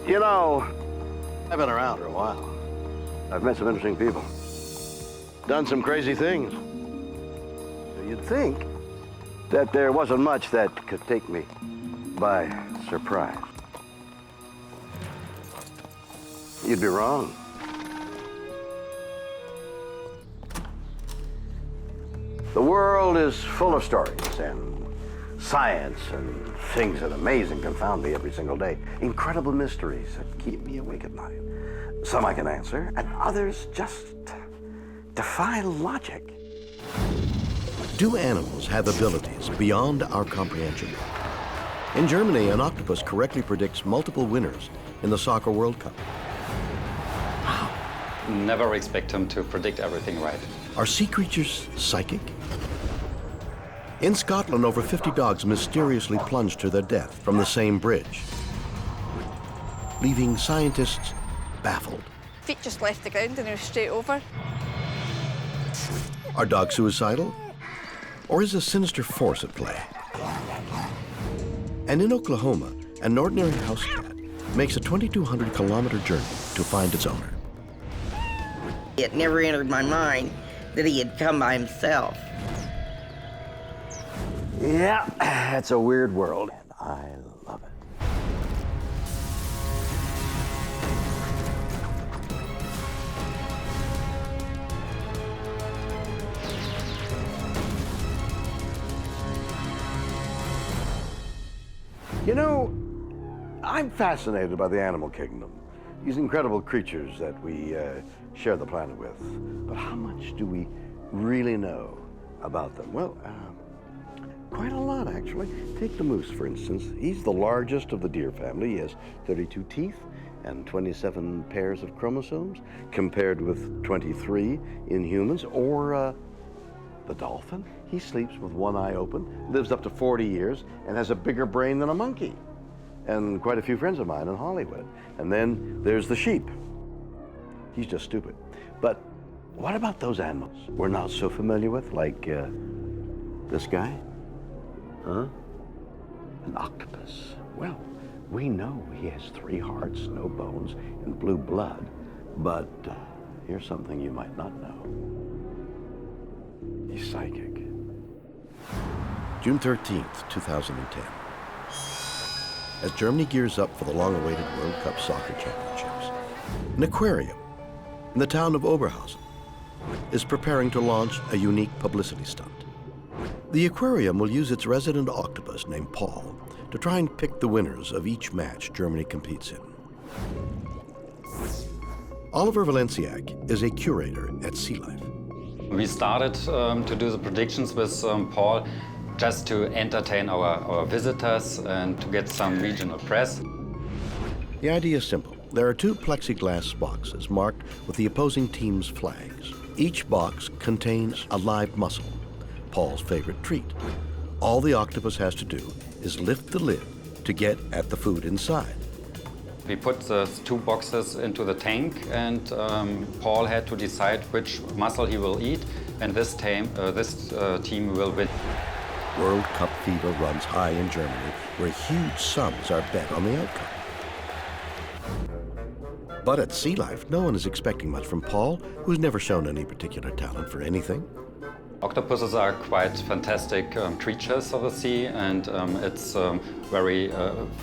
You know, I've been around for a while. I've met some interesting people. Done some crazy things. You'd think that there wasn't much that could take me by surprise. You'd be wrong. The world is full of stories and science and things that amaze and confound me every single day. Incredible mysteries that keep me awake at night. Some I can answer, and others just defy logic. Do animals have abilities beyond our comprehension? In Germany, an octopus correctly predicts multiple winners in the Soccer World Cup. Never expect him to predict everything right. Are sea creatures psychic? In Scotland, over 50 dogs mysteriously plunged to their death from the same bridge, leaving scientists baffled. Feet just left the ground and they were straight over. Are dogs suicidal? Or is a sinister force at play? And in Oklahoma, an ordinary house cat makes a 2,200-kilometer journey to find its owner. It never entered my mind that he had come by himself. Yeah, it's a weird world, and I love it. You know, I'm fascinated by the animal kingdom. These incredible creatures that we share the planet with. But how much do we really know about them? Well, quite a lot, actually. Take the moose, for instance. He's the largest of the deer family. He has 32 teeth and 27 pairs of chromosomes, compared with 23 in humans. Or the dolphin. He sleeps with one eye open, lives up to 40 years, and has a bigger brain than a monkey. And quite a few friends of mine in Hollywood. And then there's the sheep. He's just stupid. But what about those animals we're not so familiar with, like this guy? Huh? An octopus. Well, we know he has 3 hearts, no bones, and blue blood. But here's something you might not know. He's psychic. June 13th, 2010. As Germany gears up for the long-awaited World Cup Soccer Championships, an aquarium in the town of Oberhausen is preparing to launch a unique publicity stunt. The aquarium will use its resident octopus named Paul to try and pick the winners of each match Germany competes in. Oliver Valenciak is a curator at Sea Life. We started to do the predictions with Paul just to entertain our visitors and to get some regional press. The idea is simple. There are 2 plexiglass boxes marked with the opposing team's flags. Each box contains a live mussel, Paul's favorite treat. All the octopus has to do is lift the lid to get at the food inside. We put the 2 boxes into the tank, and Paul had to decide which mussel he will eat, and this team will win. World Cup fever runs high in Germany, where huge sums are bet on the outcome. But at Sea Life, no one is expecting much from Paul, who's never shown any particular talent for anything. Octopuses are quite fantastic creatures of the sea, and it's very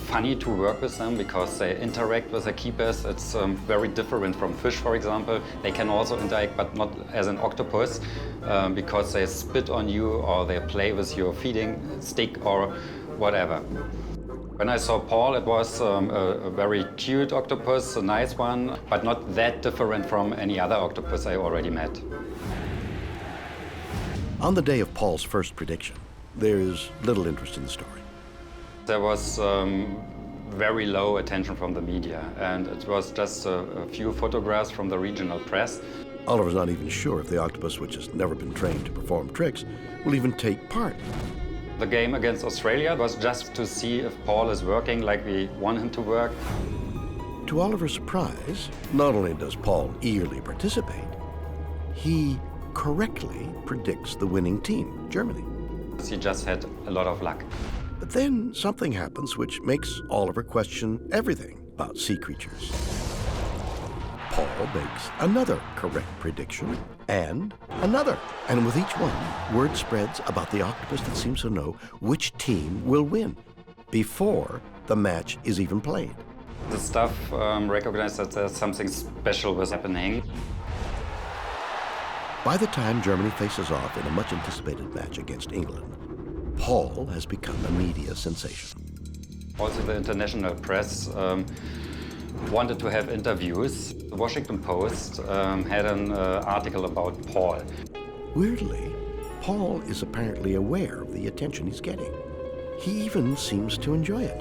funny to work with them because they interact with the keepers. It's very different from fish, for example. They can also interact, but not as an octopus, because they spit on you or they play with your feeding stick or whatever. When I saw Paul, it was a very cute octopus, a nice one, but not that different from any other octopus I already met. On the day of Paul's first prediction, there is little interest in the story. There was very low attention from the media, and it was just a few photographs from the regional press. Oliver's not even sure if the octopus, which has never been trained to perform tricks, will even take part. The game against Australia was just to see if Paul is working like we want him to work. To Oliver's surprise, not only does Paul eagerly participate, he correctly predicts the winning team, Germany. He just had a lot of luck. But then something happens which makes Oliver question everything about sea creatures. Paul makes another correct prediction, and another. And with each one, word spreads about the octopus that seems to know which team will win before the match is even played. The staff recognized that there's something special was happening. By the time Germany faces off in a much anticipated match against England, Paul has become a media sensation. Also, the international press wanted to have interviews. The Washington Post had an article about Paul. Weirdly, Paul is apparently aware of the attention he's getting. He even seems to enjoy it.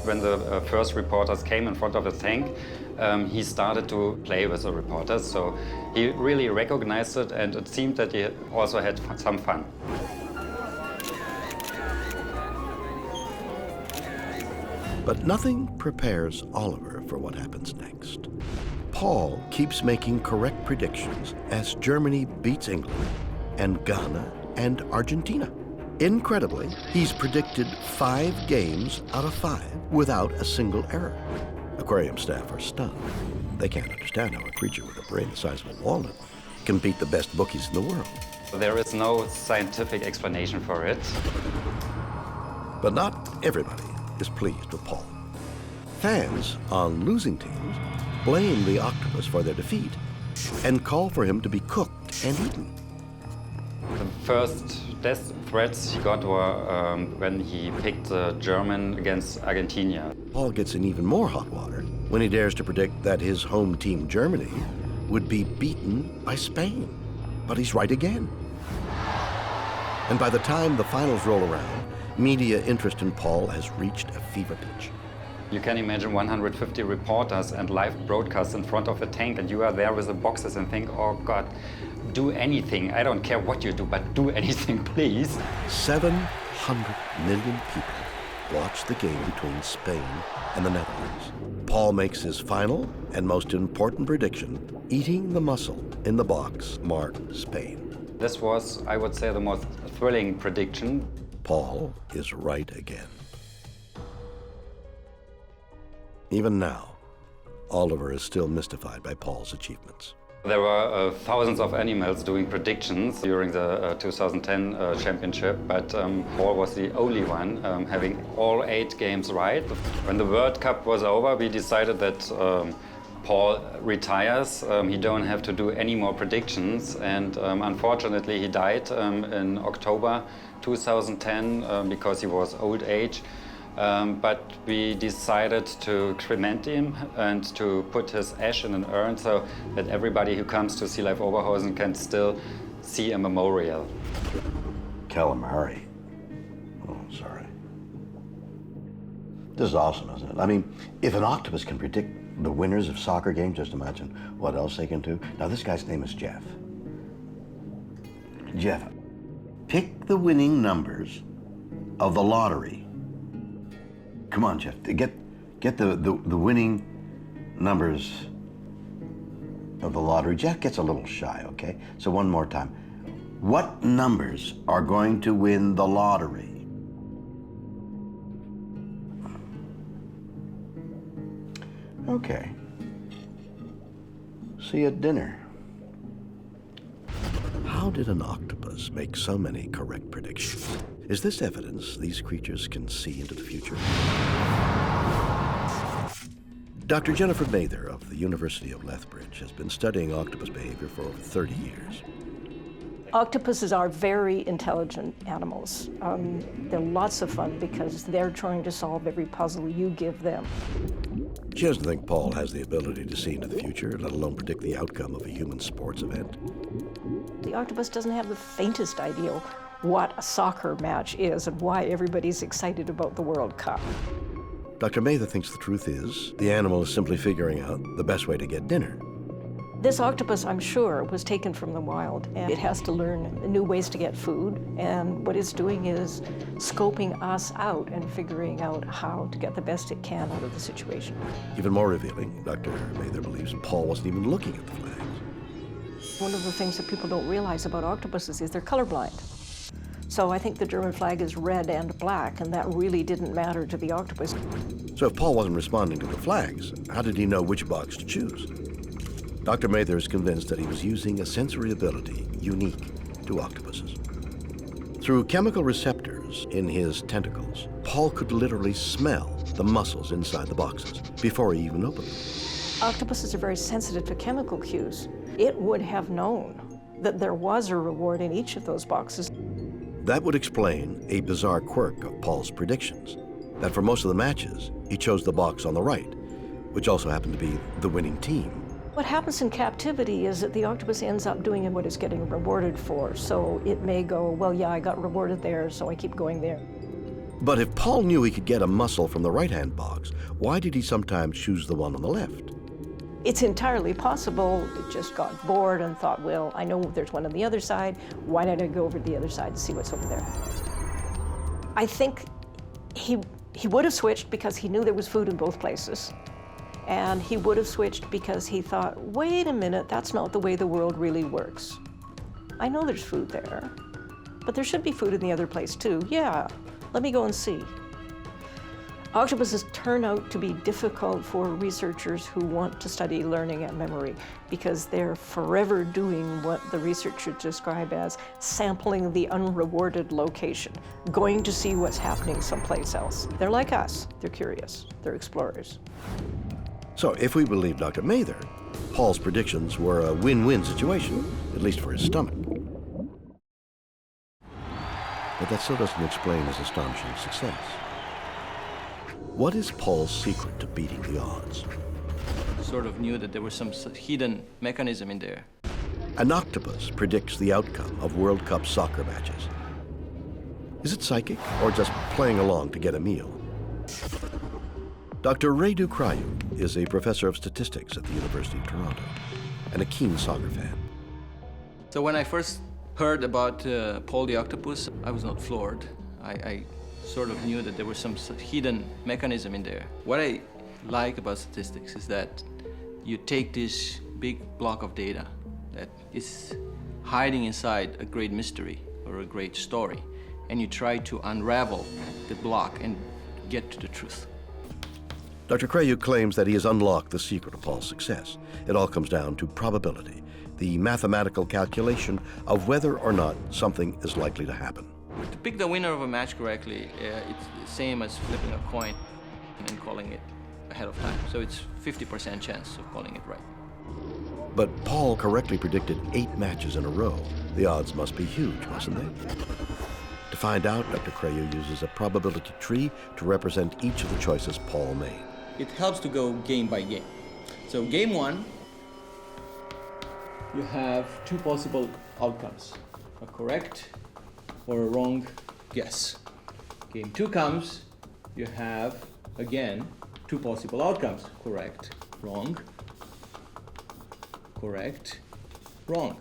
When the first reporters came in front of the tank, he started to play with the reporters. So he really recognized it, and it seemed that he also had some fun. But nothing prepares Oliver for what happens next. Paul keeps making correct predictions as Germany beats England and Ghana and Argentina. Incredibly, he's predicted 5 games out of 5 without a single error. Aquarium staff are stunned. They can't understand how a creature with a brain the size of a walnut can beat the best bookies in the world. There is no scientific explanation for it. But not everybody is pleased with Paul. Fans on losing teams blame the octopus for their defeat and call for him to be cooked and eaten. The first death threats he got were when he picked the German against Argentina. Paul gets in even more hot water when he dares to predict that his home team, Germany, would be beaten by Spain. But he's right again. And by the time the finals roll around, media interest in Paul has reached a fever pitch. You can imagine 150 reporters and live broadcasts in front of a tank, and you are there with the boxes and think, oh God, do anything. I don't care what you do, but do anything, please. 700 million people watch the game between Spain and the Netherlands. Paul makes his final and most important prediction, eating the mussel in the box marked Spain. This was, I would say, the most thrilling prediction. Paul is right again. Even now, Oliver is still mystified by Paul's achievements. There were thousands of animals doing predictions during the 2010 championship, but Paul was the only one having all 8 games right. When the World Cup was over, we decided that Paul retires. He don't have to do any more predictions, and unfortunately he died in October 2010 because he was old age. But we decided to cremate him and to put his ash in an urn so that everybody who comes to Sea Life Oberhausen can still see a memorial. Calamari. Oh, sorry. This is awesome, isn't it? I mean, if an octopus can predict the winners of soccer games, just imagine what else they can do. Now, this guy's name is Jeff. Jeff, pick the winning numbers of the lottery. Come on, Jeff, get the winning numbers of the lottery. Jeff gets a little shy, okay? So one more time. What numbers are going to win the lottery? Okay. See you at dinner. How did an octopus make so many correct predictions? Is this evidence these creatures can see into the future? Dr. Jennifer Mather of the University of Lethbridge has been studying octopus behavior for over 30 years. Octopuses are very intelligent animals. They're lots of fun because they're trying to solve every puzzle you give them. She doesn't think Paul has the ability to see into the future, let alone predict the outcome of a human sports event. The octopus doesn't have the faintest idea what a soccer match is and why everybody's excited about the World Cup. Dr. Mather thinks the truth is the animal is simply figuring out the best way to get dinner. This octopus, I'm sure, was taken from the wild, and it has to learn new ways to get food, and what it's doing is scoping us out and figuring out how to get the best it can out of the situation. Even more revealing, Dr. Mather believes Paul wasn't even looking at the flags. One of the things that people don't realize about octopuses is they're colorblind. So I think the German flag is red and black, and that really didn't matter to the octopus. So if Paul wasn't responding to the flags, how did he know which box to choose? Dr. Mather is convinced that he was using a sensory ability unique to octopuses. Through chemical receptors in his tentacles, Paul could literally smell the mussels inside the boxes before he even opened them. Octopuses are very sensitive to chemical cues. It would have known that there was a reward in each of those boxes. That would explain a bizarre quirk of Paul's predictions, that for most of the matches, he chose the box on the right, which also happened to be the winning team. What happens in captivity is that the octopus ends up doing what it's getting rewarded for. So it may go, well, yeah, I got rewarded there, so I keep going there. But if Paul knew he could get a mussel from the right-hand box, why did he sometimes choose the one on the left? It's entirely possible it just got bored and thought, well, I know there's one on the other side. Why don't I go over to the other side and see what's over there? I think he would have switched because he knew there was food in both places. And he would have switched because he thought, wait a minute, that's not the way the world really works. I know there's food there, but there should be food in the other place too. Yeah, let me go and see. Octopuses turn out to be difficult for researchers who want to study learning and memory because they're forever doing what the researchers describe as sampling the unrewarded location, going to see what's happening someplace else. They're like us, they're curious, they're explorers. So if we believe Dr. Mather, Paul's predictions were a win-win situation, at least for his stomach. But that still doesn't explain his astonishing success. What is Paul's secret to beating the odds? Sort of knew that there was some hidden mechanism in there. An octopus predicts the outcome of World Cup soccer matches. Is it psychic or just playing along to get a meal? Dr. Radu Krayu is a professor of statistics at the University of Toronto and a keen soccer fan. So when I first heard about Paul the Octopus, I was not floored. I sort of knew that there was some hidden mechanism in there. What I like about statistics is that you take this big block of data that is hiding inside a great mystery or a great story, and you try to unravel the block and get to the truth. Dr. Krayu claims that he has unlocked the secret of Paul's success. It all comes down to probability, the mathematical calculation of whether or not something is likely to happen. To pick the winner of a match correctly, it's the same as flipping a coin and calling it ahead of time. So it's 50% chance of calling it right. But Paul correctly predicted 8 matches in a row. The odds must be huge, mustn't they? To find out, Dr. Krayu uses a probability tree to represent each of the choices Paul made. It helps to go game by game. So game 1, you have 2 possible outcomes, a correct or a wrong guess. Game 2 comes, you have, again, 2 possible outcomes, correct, wrong, correct, wrong.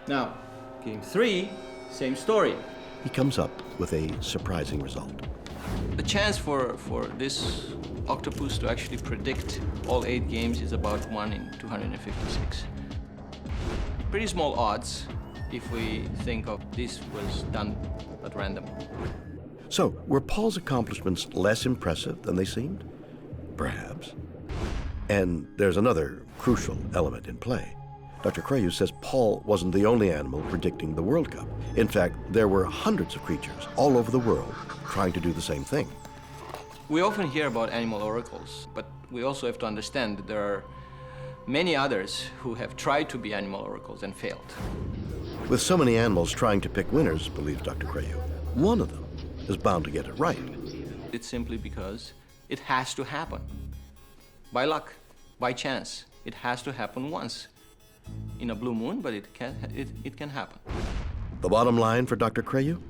Now, game 3, same story. He comes up with a surprising result. The chance for this octopus to actually predict all 8 games is about 1 in 256. Pretty small odds if we think of this was done at random. So, were Paul's accomplishments less impressive than they seemed? Perhaps. And there's another crucial element in play. Dr. Krayu says Paul wasn't the only animal predicting the World Cup. In fact, there were hundreds of creatures all over the world trying to do the same thing. We often hear about animal oracles, but we also have to understand that there are many others who have tried to be animal oracles and failed. With so many animals trying to pick winners, believes Dr. Krayu, one of them is bound to get it right. It's simply because it has to happen. By luck, by chance, it has to happen once. In a blue moon, but it can happen. The bottom line for Dr. Krayu?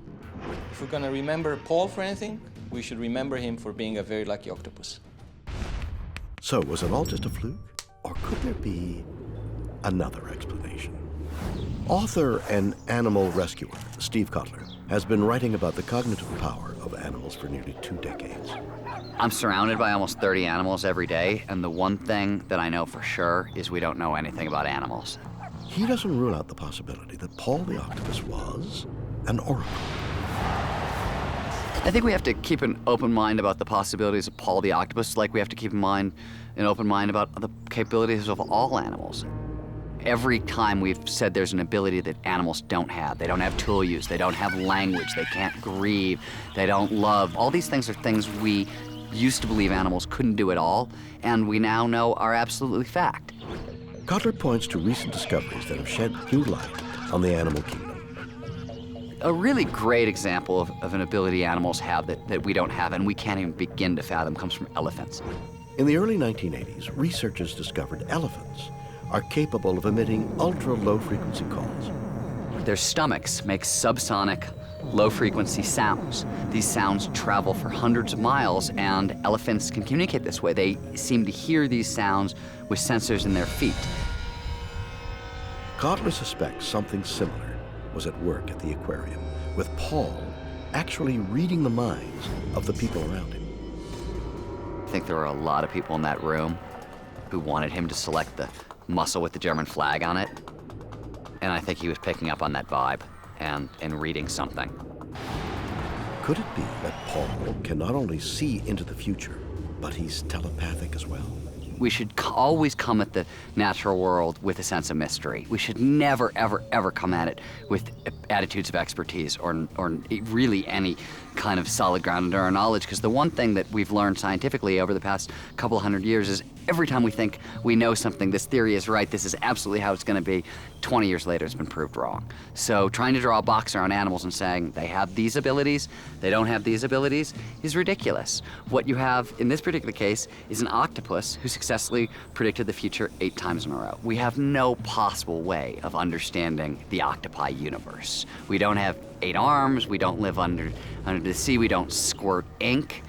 If we're gonna remember Paul for anything, we should remember him for being a very lucky octopus. So, was it all just a fluke? Or could there be another explanation? Author and animal rescuer Steve Kotler has been writing about the cognitive power of animals for nearly 2 decades. I'm surrounded by almost 30 animals every day, and the one thing that I know for sure is we don't know anything about animals. He doesn't rule out the possibility that Paul the Octopus was an oracle. I think we have to keep an open mind about the possibilities of Paul the Octopus, like we have to keep an open mind about the capabilities of all animals. Every time we've said there's an ability that animals don't have. They don't have tool use, they don't have language, they can't grieve, they don't love. All these things are things we used to believe animals couldn't do at all, and we now know are absolutely fact. Kotler points to recent discoveries that have shed new light on the animal kingdom. A really great example of an ability animals have that we don't have and we can't even begin to fathom comes from elephants. In the early 1980s, researchers discovered elephants are capable of emitting ultra-low frequency calls. Their stomachs make subsonic, low-frequency sounds. These sounds travel for hundreds of miles, and elephants can communicate this way. They seem to hear these sounds with sensors in their feet. Kotler suspects something similar was at work at the aquarium, with Paul actually reading the minds of the people around him. I think there were a lot of people in that room who wanted him to select the mussel with the German flag on it, and I think he was picking up on that vibe and reading something. Could it be that Paul can not only see into the future, but he's telepathic as well? We should always come at the natural world with a sense of mystery. We should never, ever, ever come at it with attitudes of expertise or really any kind of solid ground in our knowledge, because the one thing that we've learned scientifically over the past couple hundred years is every time we think we know something, this theory is right, this is absolutely how it's going to be, 20 years later it's been proved wrong. So trying to draw a box around animals and saying they have these abilities, they don't have these abilities, is ridiculous. What you have in this particular case is an octopus who successfully predicted the future 8 times in a row. We have no possible way of understanding the octopi universe. We don't have 8 arms, we don't live under the sea, we don't squirt ink.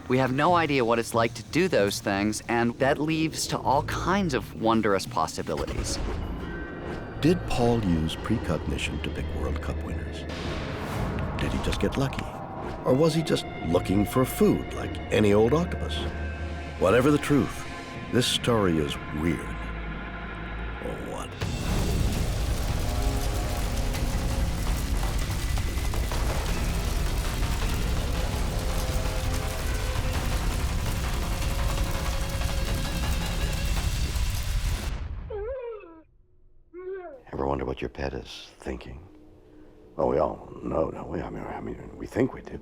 We have no idea what it's like to do those things, and that leads to all kinds of wondrous possibilities. Did Paul use precognition to pick World Cup winners? Did he just get lucky? Or was he just looking for food like any old octopus? Whatever the truth, this story is weird. Or what? Ever wonder what your pet is thinking? Well, we all know, don't we? I mean, we think we do.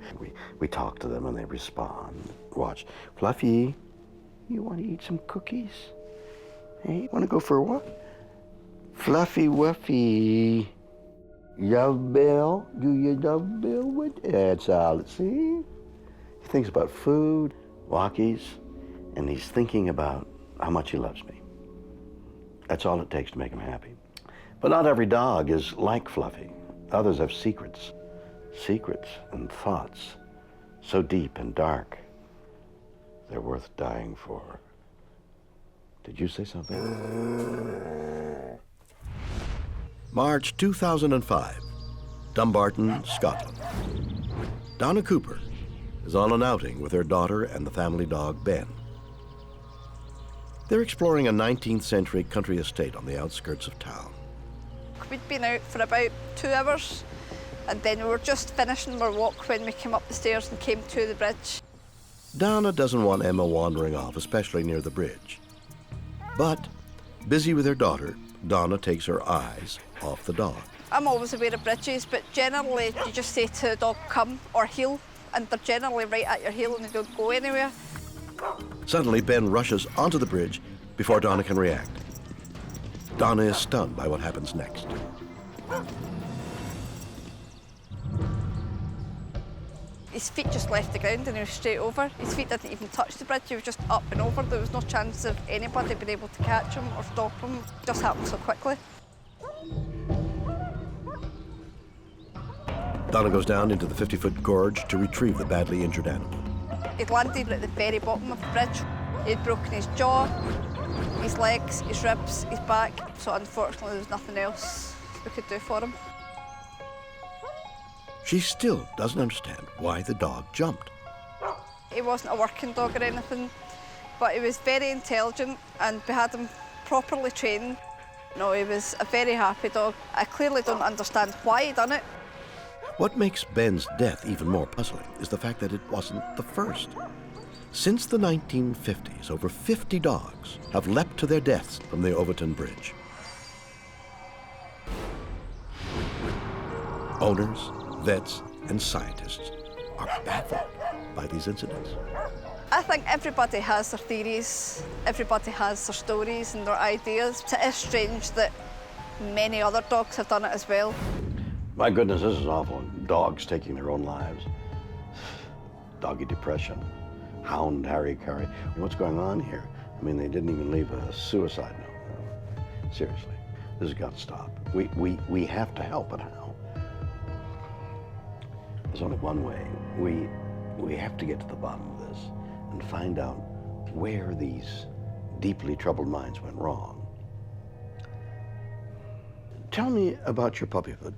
We talk to them and they respond. Watch. Fluffy, you want to eat some cookies? Hey, want to go for a walk? Fluffy Wuffy. Love Bill? Do you love Bill? That's all. See? He thinks about food, walkies, and he's thinking about how much he loves me. That's all it takes to make him happy. But not every dog is like Fluffy. Others have secrets and thoughts so deep and dark, they're worth dying for. Did you say something? March 2005, Dumbarton, Scotland. Donna Cooper is on an outing with her daughter and the family dog, Ben. They're exploring a 19th century country estate on the outskirts of town. We'd been out for about 2 hours, and then we were just finishing our walk when we came up the stairs and came to the bridge. Donna doesn't want Emma wandering off, especially near the bridge. But, busy with her daughter, Donna takes her eyes off the dog. I'm always aware of bridges, but generally you just say to the dog, come or heel, and they're generally right at your heel and they don't go anywhere. Suddenly, Ben rushes onto the bridge before Donna can react. Donna is stunned by what happens next. His feet just left the ground and he was straight over. His feet didn't even touch the bridge, he was just up and over. There was no chance of anybody being able to catch him or stop him. It just happened so quickly. Donna goes down into the 50-foot gorge to retrieve the badly injured animal. He'd landed at the very bottom of the bridge. He'd broken his jaw, his legs, his ribs, his back, so unfortunately there was nothing else we could do for him. She still doesn't understand why the dog jumped. He wasn't a working dog or anything, but he was very intelligent and we had him properly trained. No, he was a very happy dog. I clearly don't understand why he done it. What makes Ben's death even more puzzling is the fact that it wasn't the first. Since the 1950s, over 50 dogs have leapt to their deaths from the Overton Bridge. Owners, vets, and scientists are baffled by these incidents. I think everybody has their theories, everybody has their stories and their ideas. It is strange that many other dogs have done it as well. My goodness, this is awful. Dogs taking their own lives. Doggy depression. Hound, harry-carry. What's going on here? I mean, they didn't even leave a suicide note. No. Seriously, this has got to stop. We have to help, but how? There's only one way. We have to get to the bottom of this and find out where these deeply troubled minds went wrong. Tell me about your puppyhood.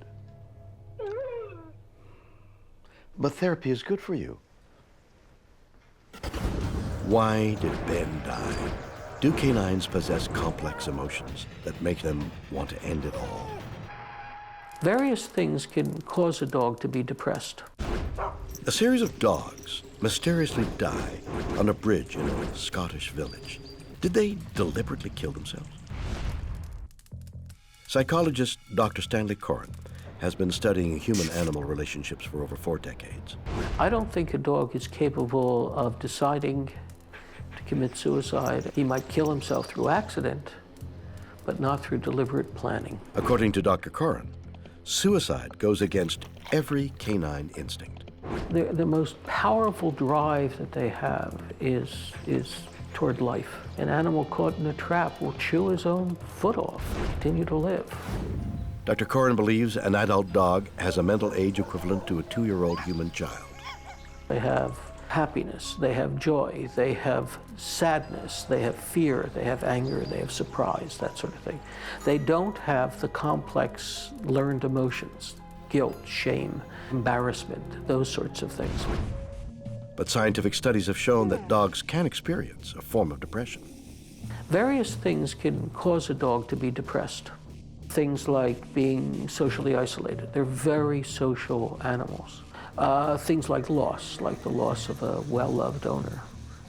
But therapy is good for you. Why did Ben die? Do canines possess complex emotions that make them want to end it all? Various things can cause a dog to be depressed. A series of dogs mysteriously die on a bridge in a Scottish village. Did they deliberately kill themselves? Psychologist Dr. Stanley Coren has been studying human-animal relationships for over 4 decades. I don't think a dog is capable of deciding to commit suicide. He might kill himself through accident, but not through deliberate planning. According to Dr. Coren, suicide goes against every canine instinct. The most powerful drive that they have is toward life. An animal caught in a trap will chew his own foot off and continue to live. Dr. Coren believes an adult dog has a mental age equivalent to a 2-year-old human child. They have happiness, they have joy, they have sadness, they have fear, they have anger, they have surprise, that sort of thing. They don't have the complex learned emotions, guilt, shame, embarrassment, those sorts of things. But scientific studies have shown that dogs can experience a form of depression. Various things can cause a dog to be depressed. Things like being socially isolated. They're very social animals. Things like loss, like the loss of a well-loved owner.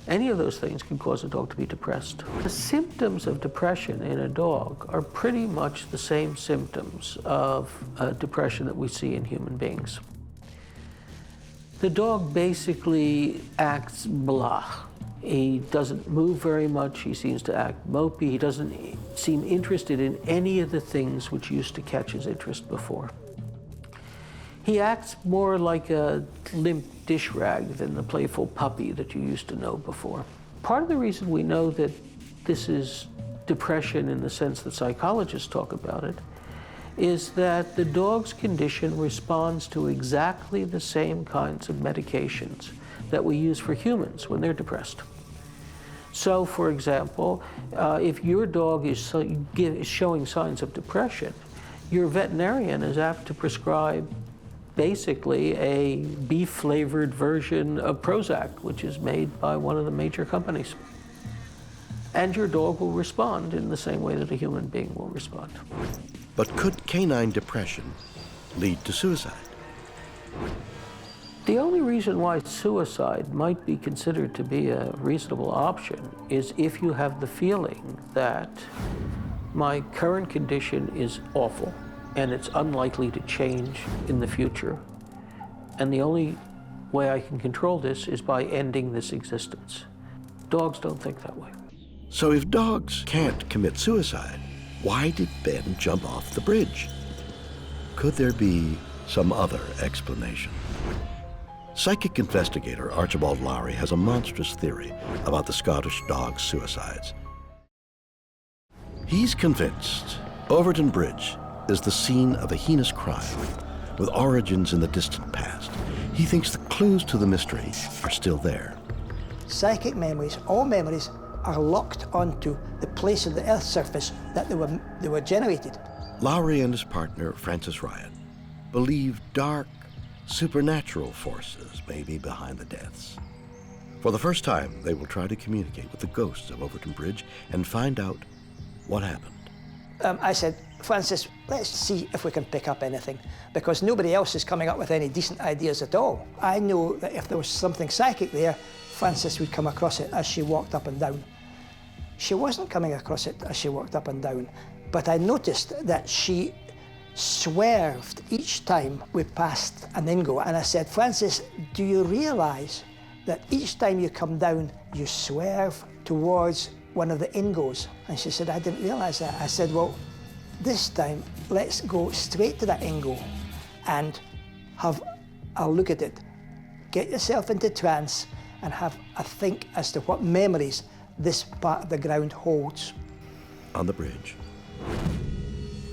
Any of those things can cause a dog to be depressed. The symptoms of depression in a dog are pretty much the same symptoms of depression that we see in human beings. The dog basically acts blah. He doesn't move very much. He seems to act mopey. He doesn't seem interested in any of the things which used to catch his interest before. He acts more like a limp dish rag than the playful puppy that you used to know before. Part of the reason we know that this is depression in the sense that psychologists talk about it is that the dog's condition responds to exactly the same kinds of medications that we use for humans when they're depressed. So, for example, if your dog is showing signs of depression, your veterinarian is apt to prescribe basically a beef-flavored version of Prozac, which is made by one of the major companies. And your dog will respond in the same way that a human being will respond. But could canine depression lead to suicide? The only reason why suicide might be considered to be a reasonable option is if you have the feeling that my current condition is awful and it's unlikely to change in the future, and the only way I can control this is by ending this existence. Dogs don't think that way. So if dogs can't commit suicide, why did Ben jump off the bridge? Could there be some other explanation? Psychic investigator Archibald Lowry has a monstrous theory about the Scottish dog's suicides. He's convinced Overton Bridge is the scene of a heinous crime with origins in the distant past. He thinks the clues to the mystery are still there. Psychic memories, all memories, are locked onto the place of the Earth's surface that they were generated. Lowry and his partner, Francis Ryan, believe dark, supernatural forces may be behind the deaths. For the first time, they will try to communicate with the ghosts of Overton Bridge and find out what happened. I said, Francis, let's see if we can pick up anything, because nobody else is coming up with any decent ideas at all. I know that if there was something psychic there, Francis would come across it as she walked up and down. She wasn't coming across it as she walked up and down, but I noticed that she swerved each time we passed an ingo, and I said, Francis, do you realise that each time you come down, you swerve towards one of the ingos? And she said, I didn't realise that. I said, well, this time, let's go straight to that ingo and have a look at it. Get yourself into trance and have a think as to what memories this part of the ground holds. On the bridge,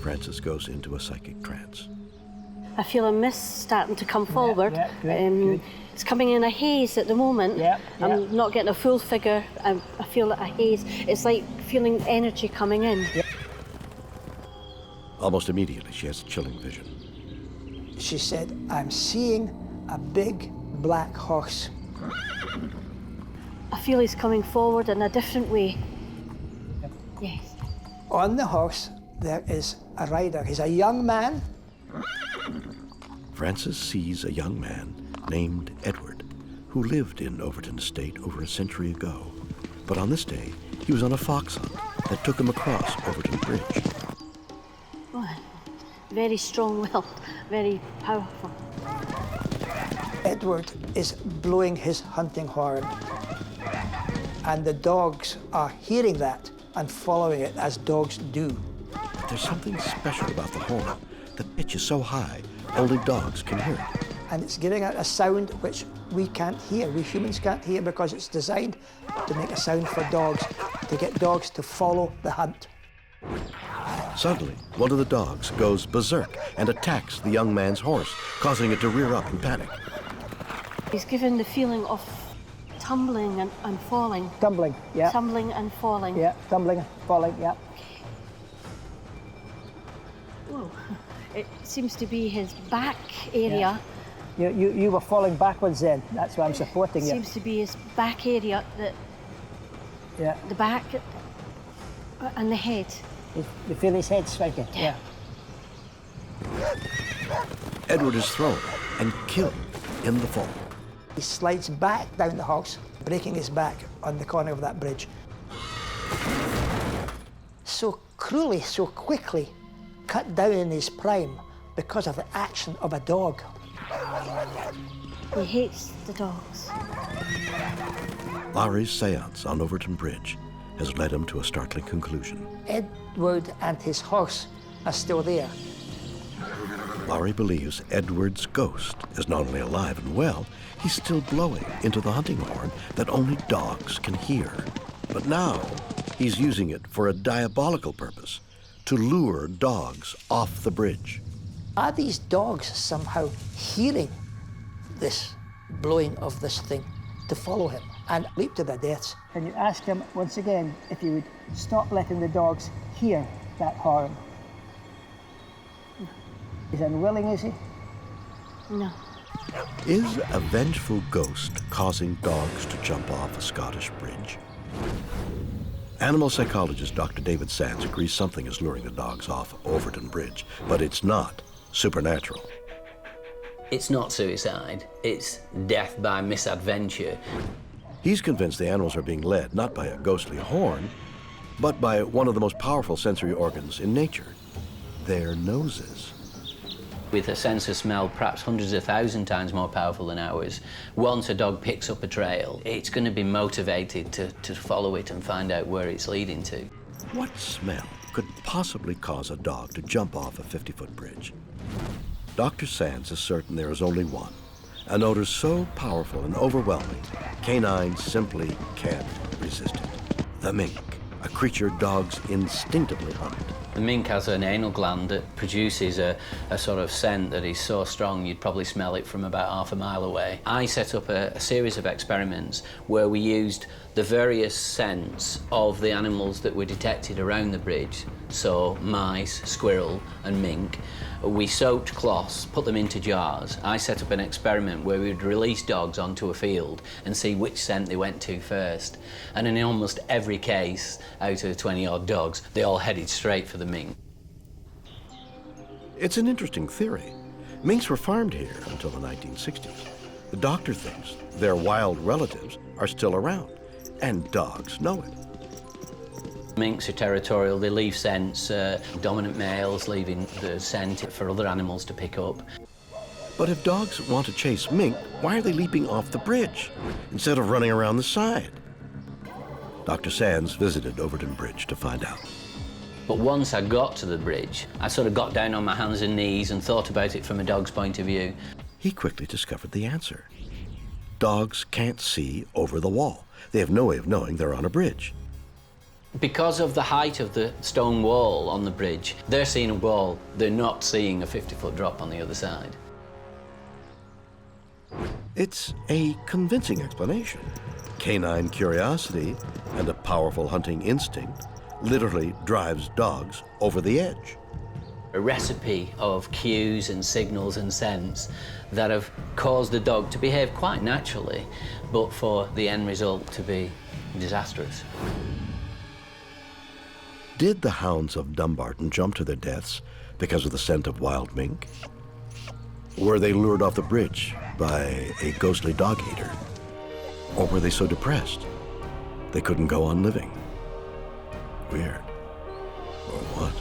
Francis goes into a psychic trance. I feel a mist starting to come forward. Yeah, good. It's coming in a haze at the moment. I'm not getting a full figure. I feel a haze. It's like feeling energy coming in. Almost immediately, she has a chilling vision. She said, I'm seeing a big black horse. I feel he's coming forward in a different way. Yes. On the horse, there is a rider. He's a young man. Francis sees a young man named Edward, who lived in Overton Estate over a century ago. But on this day, he was on a fox hunt that took him across Overton Bridge. Oh, very strong-willed, very powerful. Edward is blowing his hunting horn, and the dogs are hearing that and following it as dogs do. But there's something special about the horn. The pitch is so high, only dogs can hear it. And it's giving out a sound which we can't hear. We humans can't hear because it's designed to make a sound for dogs, to get dogs to follow the hunt. Suddenly, one of the dogs goes berserk and attacks the young man's horse, causing it to rear up in panic. He's given the feeling of tumbling and falling. Tumbling, yeah. Tumbling and falling. Yeah, tumbling, falling, yeah. Oh, it seems to be his back area. Yeah. You were falling backwards then. That's why I'm supporting you. Seems to be his back area, the back and the head. You feel his head striking? Yeah. Edward is thrown and killed in the fall. He slides back down the horse, breaking his back on the corner of that bridge. So cruelly, so quickly, cut down in his prime because of the action of a dog. He hates the dogs. Lowry's seance on Overton Bridge has led him to a startling conclusion. Edward and his horse are still there. Lowry believes Edward's ghost is not only alive and well, he's still blowing into the hunting horn that only dogs can hear. But now, he's using it for a diabolical purpose, to lure dogs off the bridge. Are these dogs somehow hearing this blowing of this thing to follow him and leap to their deaths? Can you ask him once again if he would stop letting the dogs hear that horn? He's unwilling, is he? No. Is a vengeful ghost causing dogs to jump off a Scottish bridge? Animal psychologist Dr. David Sands agrees something is luring the dogs off Overton Bridge, but it's not supernatural. It's not suicide, it's death by misadventure. He's convinced the animals are being led not by a ghostly horn, but by one of the most powerful sensory organs in nature, their noses. With a sense of smell perhaps hundreds of thousand times more powerful than ours, once a dog picks up a trail, it's going to be motivated to follow it and find out where it's leading to. What smell could possibly cause a dog to jump off a 50-foot bridge? Dr. Sands is certain there is only one, an odor so powerful and overwhelming, canines simply can't resist it. The mink, a creature dogs instinctively hunt. The mink has an anal gland that produces a sort of scent that is so strong you'd probably smell it from about half a mile away. I set up a series of experiments where we used the various scents of the animals that were detected around the bridge, so mice, squirrel and mink. We soaked cloths, put them into jars. I set up an experiment where we would release dogs onto a field and see which scent they went to first. And in almost every case, out of 20-odd dogs, they all headed straight for the the mink. It's an interesting theory. Minks were farmed here until the 1960s. The doctor thinks their wild relatives are still around, and dogs know it. Minks are territorial, they leave scents, dominant males leaving the scent for other animals to pick up. But if dogs want to chase mink, why are they leaping off the bridge instead of running around the side? Dr. Sands visited Overton Bridge to find out. But once I got to the bridge, I sort of got down on my hands and knees and thought about it from a dog's point of view. He quickly discovered the answer. Dogs can't see over the wall. They have no way of knowing they're on a bridge. Because of the height of the stone wall on the bridge, they're seeing a wall, they're not seeing a 50-foot drop on the other side. It's a convincing explanation. Canine curiosity and a powerful hunting instinct literally drives dogs over the edge. A recipe of cues and signals and scents that have caused the dog to behave quite naturally, but for the end result to be disastrous. Did the hounds of Dumbarton jump to their deaths because of the scent of wild mink? Were they lured off the bridge by a ghostly dog hater? Or were they so depressed they couldn't go on living? Weird. Or what?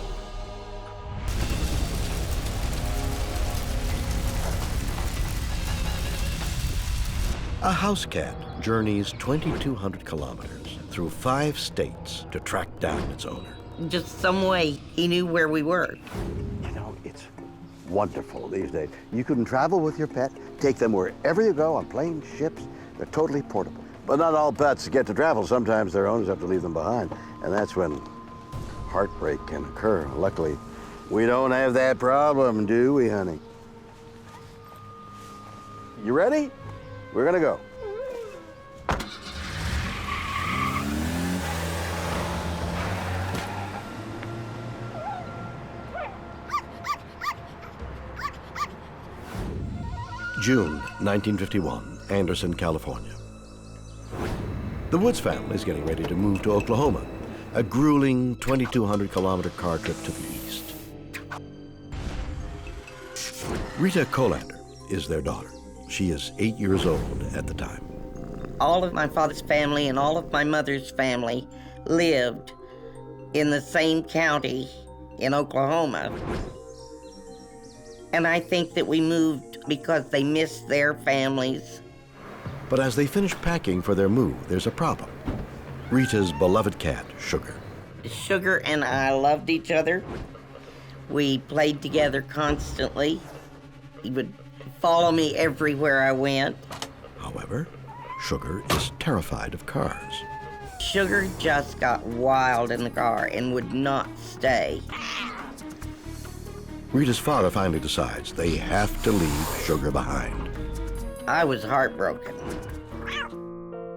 A house cat journeys 2,200 kilometers through 5 states to track down its owner. Just some way he knew where we were. You know, it's wonderful these days. You can travel with your pet, take them wherever you go on planes, ships. They're totally portable. But not all pets get to travel. Sometimes their owners have to leave them behind. And that's when heartbreak can occur. Luckily, we don't have that problem, do we, honey? You ready? We're gonna go. June 1951, Anderson, California. The Woods family is getting ready to move to Oklahoma, a grueling 2,200 kilometer car trip to the east. Rita Colander is their daughter. She is 8 years old at the time. All of my father's family and all of my mother's family lived in the same county in Oklahoma. And I think that we moved because they missed their families. But as they finish packing for their move, there's a problem. Rita's beloved cat, Sugar. Sugar and I loved each other. We played together constantly. He would follow me everywhere I went. However, Sugar is terrified of cars. Sugar just got wild in the car and would not stay. Rita's father finally decides they have to leave Sugar behind. I was heartbroken.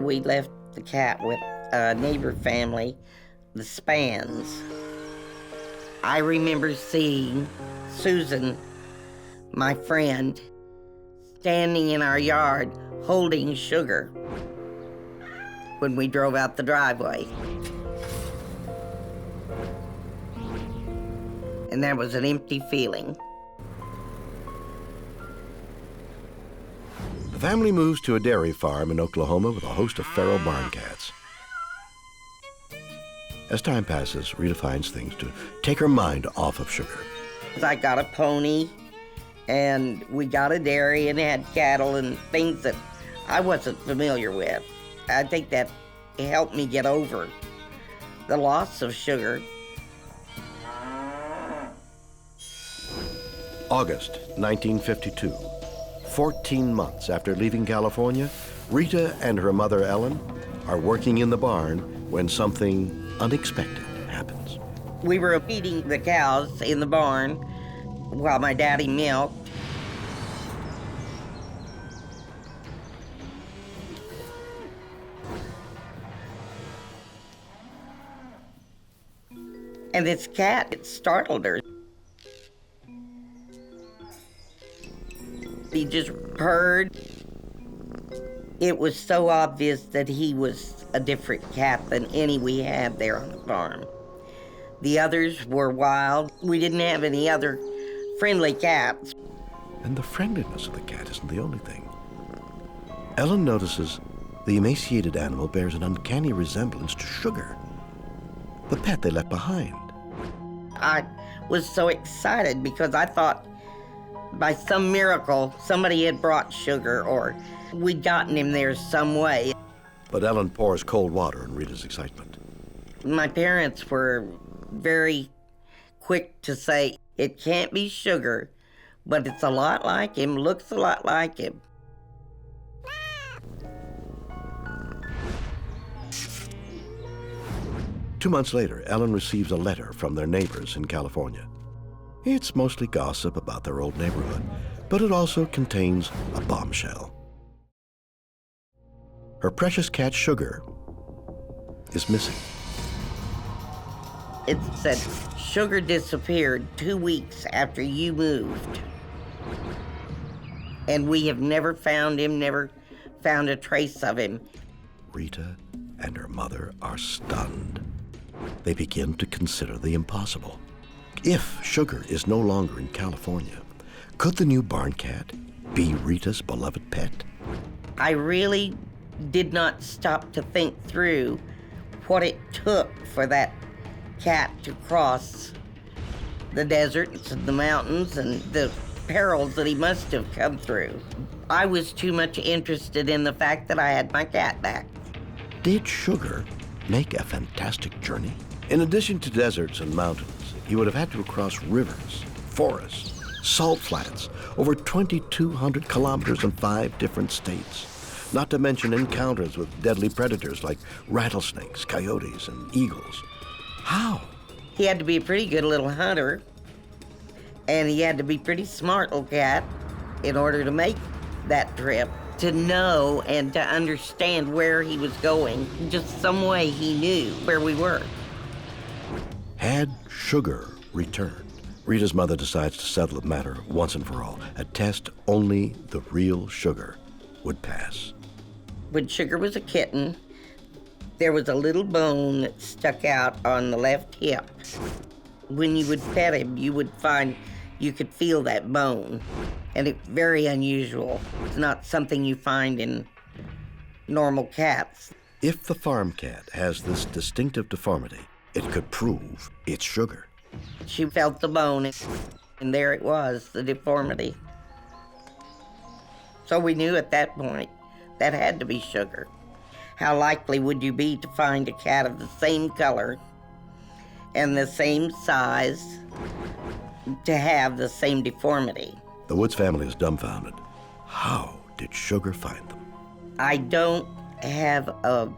We left the cat with a neighbor family, the Spans. I remember seeing Susan, my friend, standing in our yard holding Sugar when we drove out the driveway. And there was an empty feeling. The family moves to a dairy farm in Oklahoma with a host of feral barn cats. As time passes, Rita finds things to take her mind off of Sugar. I got a pony, and we got a dairy and had cattle and things that I wasn't familiar with. I think that helped me get over the loss of Sugar. August 1952. 14 months after leaving California, Rita and her mother, Ellen, are working in the barn when something unexpected happens. We were feeding the cows in the barn while my daddy milked. And this cat, it startled her. He just purred. It was so obvious that he was a different cat than any we had there on the farm. The others were wild. We didn't have any other friendly cats. And the friendliness of the cat isn't the only thing. Ellen notices the emaciated animal bears an uncanny resemblance to Sugar, the pet they left behind. I was so excited because I thought by some miracle somebody had brought Sugar or we'd gotten him there some way. But Ellen pours cold water on Rita's excitement. My parents were very quick to say, it can't be Sugar, but it's a lot like him, looks a lot like him. Two months later, Ellen receives a letter from their neighbors in California. It's mostly gossip about their old neighborhood, but it also contains a bombshell. Her precious cat, Sugar, is missing. It said, Sugar disappeared 2 weeks after you moved. And we have never found him, never found a trace of him. Rita and her mother are stunned. They begin to consider the impossible. If Sugar is no longer in California, could the new barn cat be Rita's beloved pet? I really did not stop to think through what it took for that cat to cross the deserts and the mountains and the perils that he must have come through. I was too much interested in the fact that I had my cat back. Did Sugar make a fantastic journey? In addition to deserts and mountains, he would have had to cross rivers, forests, salt flats, over 2,200 kilometers in 5 different states. Not to mention encounters with deadly predators like rattlesnakes, coyotes, and eagles. How? He had to be a pretty good little hunter, and he had to be pretty smart little cat in order to make that trip, to know and to understand where he was going. Just some way he knew where we were. Had Sugar returned, Rita's mother decides to settle the matter once and for all. A test only the real Sugar would pass. When Sugar was a kitten, there was a little bone that stuck out on the left hip. When you would pet him, you would find you could feel that bone. And it's very unusual. It's not something you find in normal cats. If the farm cat has this distinctive deformity, it could prove it's Sugar. She felt the bone, and there it was, the deformity. So we knew at that point that had to be Sugar. How likely would you be to find a cat of the same color and the same size to have the same deformity? The Woods family is dumbfounded. How did Sugar find them? I don't have a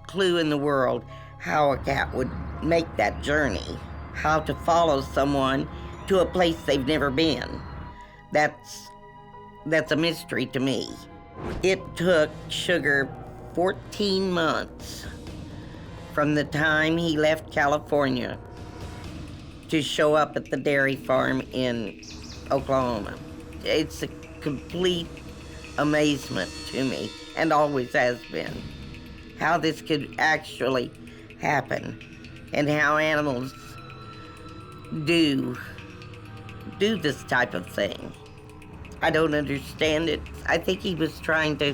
clue in the world how a cat would make that journey, how to follow someone to a place they've never been. That's a mystery to me. It took Sugar 14 months from the time he left California to show up at the dairy farm in Oklahoma. It's a complete amazement to me, and always has been, how this could actually happen and how animals do this type of thing. I don't understand it. I think he was trying to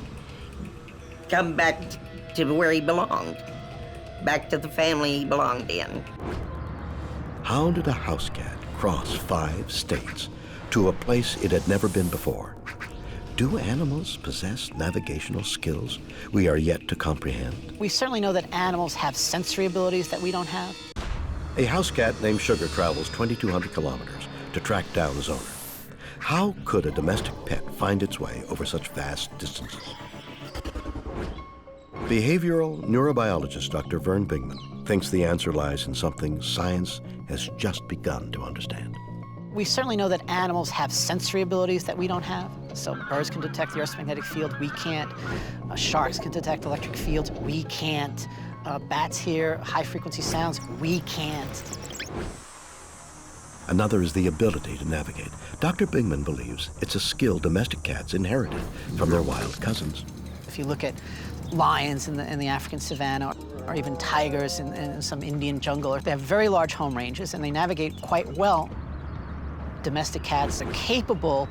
come back to where he belonged, back to the family he belonged in. How did a house cat cross 5 states to a place it had never been before? Do animals possess navigational skills we are yet to comprehend? We certainly know that animals have sensory abilities that we don't have. A house cat named Sugar travels 2,200 kilometers to track down his owner. How could a domestic pet find its way over such vast distances? Behavioral neurobiologist Dr. Vern Bingman thinks the answer lies in something science has just begun to understand. We certainly know that animals have sensory abilities that we don't have. So birds can detect the Earth's magnetic field, we can't. Sharks can detect electric fields, we can't. Bats hear high-frequency sounds, we can't. Another is the ability to navigate. Dr. Bingman believes it's a skill domestic cats inherited from their wild cousins. If you look at lions in the African savanna, or even tigers in some Indian jungle. They have very large home ranges, and they navigate quite well. Domestic cats are capable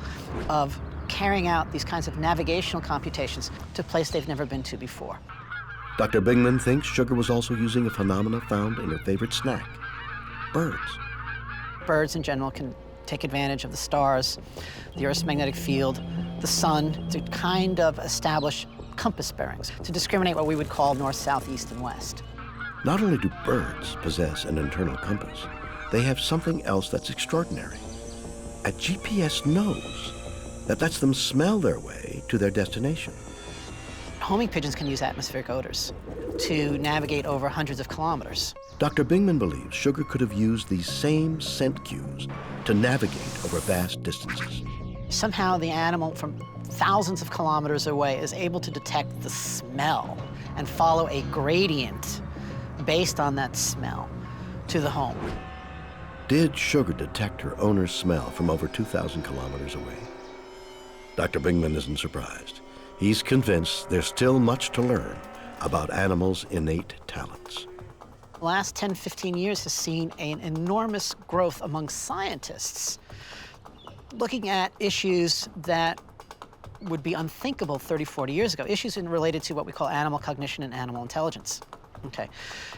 of carrying out these kinds of navigational computations to a place they've never been to before. Dr. Bingman thinks Sugar was also using a phenomena found in her favorite snack, birds. Birds in general can take advantage of the stars, the Earth's magnetic field, the sun, to kind of establish compass bearings, to discriminate what we would call north, south, east, and west. Not only do birds possess an internal compass, they have something else that's extraordinary. A GPS nose that lets them smell their way to their destination. Homing pigeons can use atmospheric odors to navigate over hundreds of kilometers. Dr. Bingman believes Sugar could have used these same scent cues to navigate over vast distances. Somehow the animal from thousands of kilometers away is able to detect the smell and follow a gradient based on that smell to the home. Did Sugar detect her owner's smell from over 2,000 kilometers away? Dr. Bingman isn't surprised. He's convinced there's still much to learn about animals' innate talents. The last 10, 15 years has seen an enormous growth among scientists looking at issues that would be unthinkable 30, 40 years ago, issues related to what we call animal cognition and animal intelligence. Okay,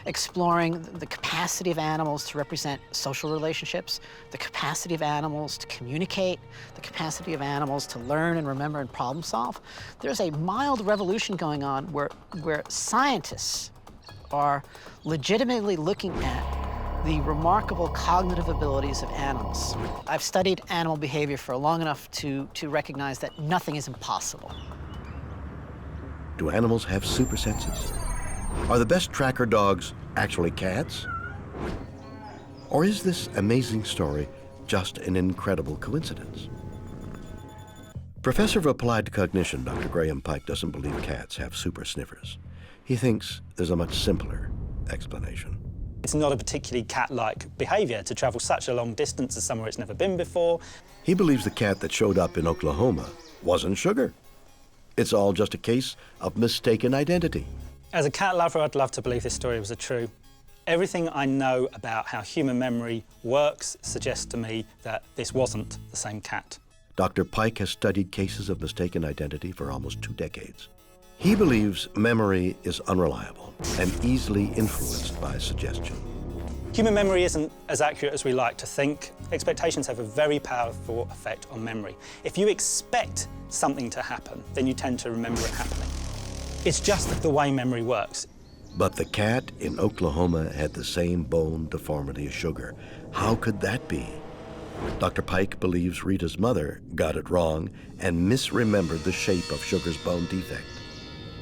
exploring the capacity of animals to represent social relationships, the capacity of animals to communicate, the capacity of animals to learn and remember and problem solve. There's a mild revolution going on where scientists are legitimately looking at the remarkable cognitive abilities of animals. I've studied animal behavior for long enough to recognize that nothing is impossible. Do animals have super senses? Are the best tracker dogs actually cats? Or is this amazing story just an incredible coincidence? Professor of Applied Cognition, Dr. Graham Pike, doesn't believe cats have super sniffers. He thinks there's a much simpler explanation. It's not a particularly cat-like behavior to travel such a long distance to somewhere it's never been before. He believes the cat that showed up in Oklahoma wasn't Sugar. It's all just a case of mistaken identity. As a cat lover, I'd love to believe this story was true. Everything I know about how human memory works suggests to me that this wasn't the same cat. Dr. Pike has studied cases of mistaken identity for almost 2 decades. He believes memory is unreliable and easily influenced by suggestion. Human memory isn't as accurate as we like to think. Expectations have a very powerful effect on memory. If you expect something to happen, then you tend to remember it happening. It's just the way memory works. But the cat in Oklahoma had the same bone deformity as Sugar. How could that be? Dr. Pike believes Rita's mother got it wrong and misremembered the shape of Sugar's bone defect.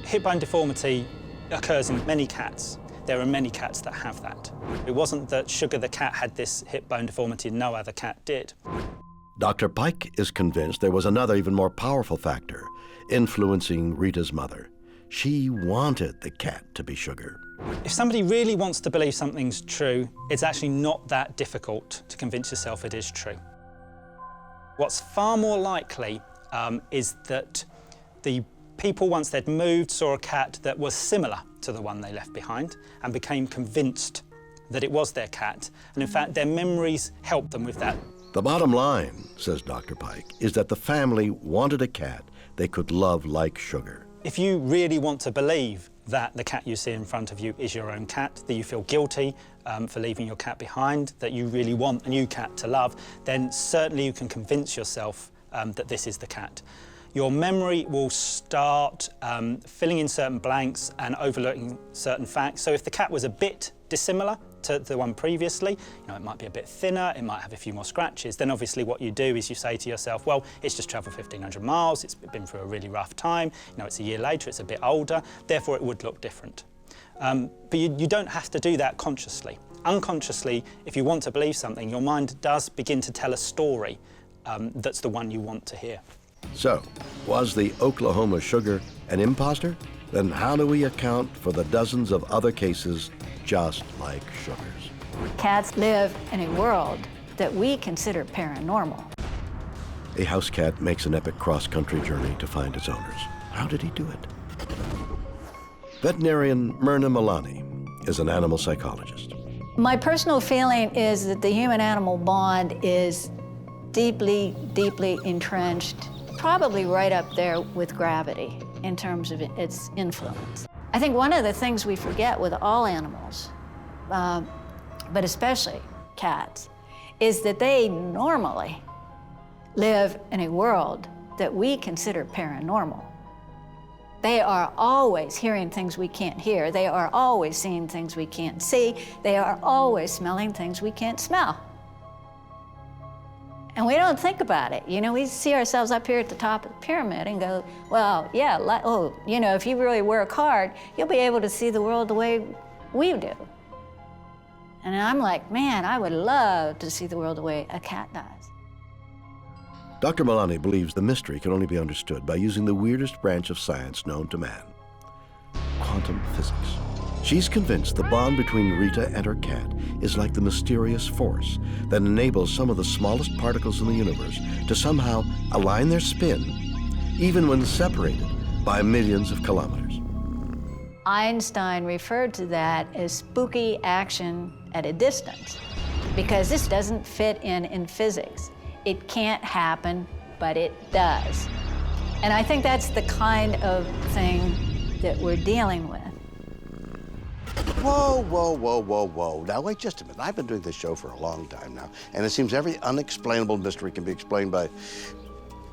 Hip bone deformity occurs in many cats. There are many cats that have that. It wasn't that Sugar the cat had this hip bone deformity and no other cat did. Dr. Pike is convinced there was another even more powerful factor influencing Rita's mother. She wanted the cat to be Sugar. If somebody really wants to believe something's true, it's actually not that difficult to convince yourself it is true. What's far more likely is that the people, once they'd moved, saw a cat that was similar to the one they left behind and became convinced that it was their cat. And in fact, their memories helped them with that. The bottom line, says Dr. Pike, is that the family wanted a cat they could love like Sugar. If you really want to believe that the cat you see in front of you is your own cat, that you feel guilty for leaving your cat behind, that you really want a new cat to love, then certainly you can convince yourself that this is the cat. Your memory will start filling in certain blanks and overlooking certain facts. So if the cat was a bit dissimilar to the one previously, it might be a bit thinner, it might have a few more scratches, then obviously what you do is you say to yourself, well, it's just travelled 1,500 miles, it's been through a really rough time, it's a year later, it's a bit older, therefore it would look different. But you don't have to do that consciously. Unconsciously, if you want to believe something, your mind does begin to tell a story that's the one you want to hear. So, was the Oklahoma Sugar an imposter? Then how do we account for the dozens of other cases just like Sugar's? Cats live in a world that we consider paranormal. A house cat makes an epic cross-country journey to find its owners. How did he do it? Veterinarian Myrna Milani is an animal psychologist. My personal feeling is that the human-animal bond is deeply, deeply entrenched, probably right up there with gravity in terms of its influence. I think one of the things we forget with all animals, but especially cats, is that they normally live in a world that we consider paranormal. They are always hearing things we can't hear. They are always seeing things we can't see. They are always smelling things we can't smell. And we don't think about it. You know, we see ourselves up here at the top of the pyramid and go, well, yeah, you know, if you really work hard, you'll be able to see the world the way we do. And I'm like, man, I would love to see the world the way a cat does. Dr. Milani believes the mystery can only be understood by using the weirdest branch of science known to man, quantum physics. She's convinced the bond between Rita and her cat is like the mysterious force that enables some of the smallest particles in the universe to somehow align their spin, even when separated by millions of kilometers. Einstein referred to that as spooky action at a distance, because this doesn't fit in physics. It can't happen, but it does. And I think that's the kind of thing that we're dealing with. Whoa, whoa, whoa, whoa, whoa. Now, wait just a minute. I've been doing this show for a long time now, and it seems every unexplainable mystery can be explained by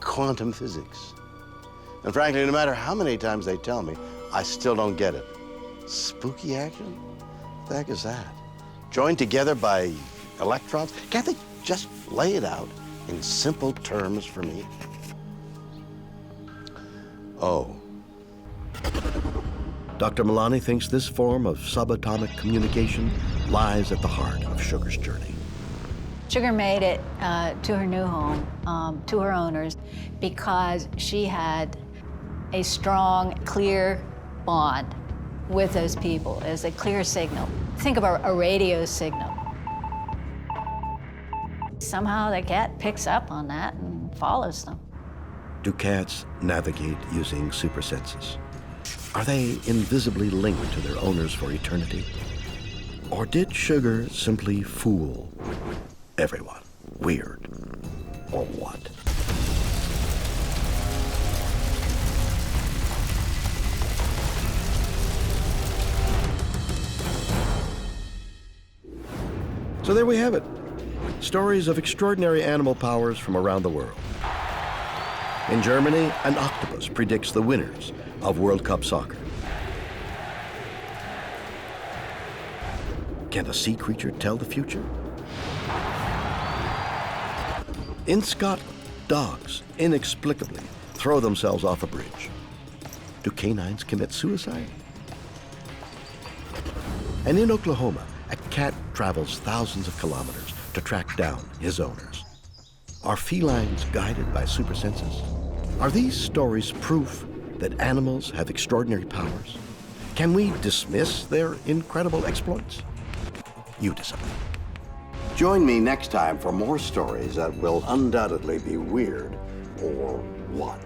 quantum physics. And frankly, no matter how many times they tell me, I still don't get it. Spooky action? What the heck is that? Joined together by electrons? Can't they just lay it out in simple terms for me? Oh. Dr. Milani thinks this form of subatomic communication lies at the heart of Sugar's journey. Sugar made it to her new home, to her owners, because she had a strong, clear bond with those people as a clear signal. Think of a radio signal. Somehow the cat picks up on that and follows them. Do cats navigate using super senses? Are they invisibly linked to their owners for eternity? Or did Sugar simply fool everyone? Weird, or what? So there we have it. Stories of extraordinary animal powers from around the world. In Germany, an octopus predicts the winners of World Cup soccer. Can a sea creature tell the future? In Scotland, dogs inexplicably throw themselves off a bridge. Do canines commit suicide? And in Oklahoma, a cat travels thousands of kilometers to track down his owners. Are felines guided by super senses? Are these stories proof that animals have extraordinary powers? Can we dismiss their incredible exploits? You decide. Join me next time for more stories that will undoubtedly be weird or what.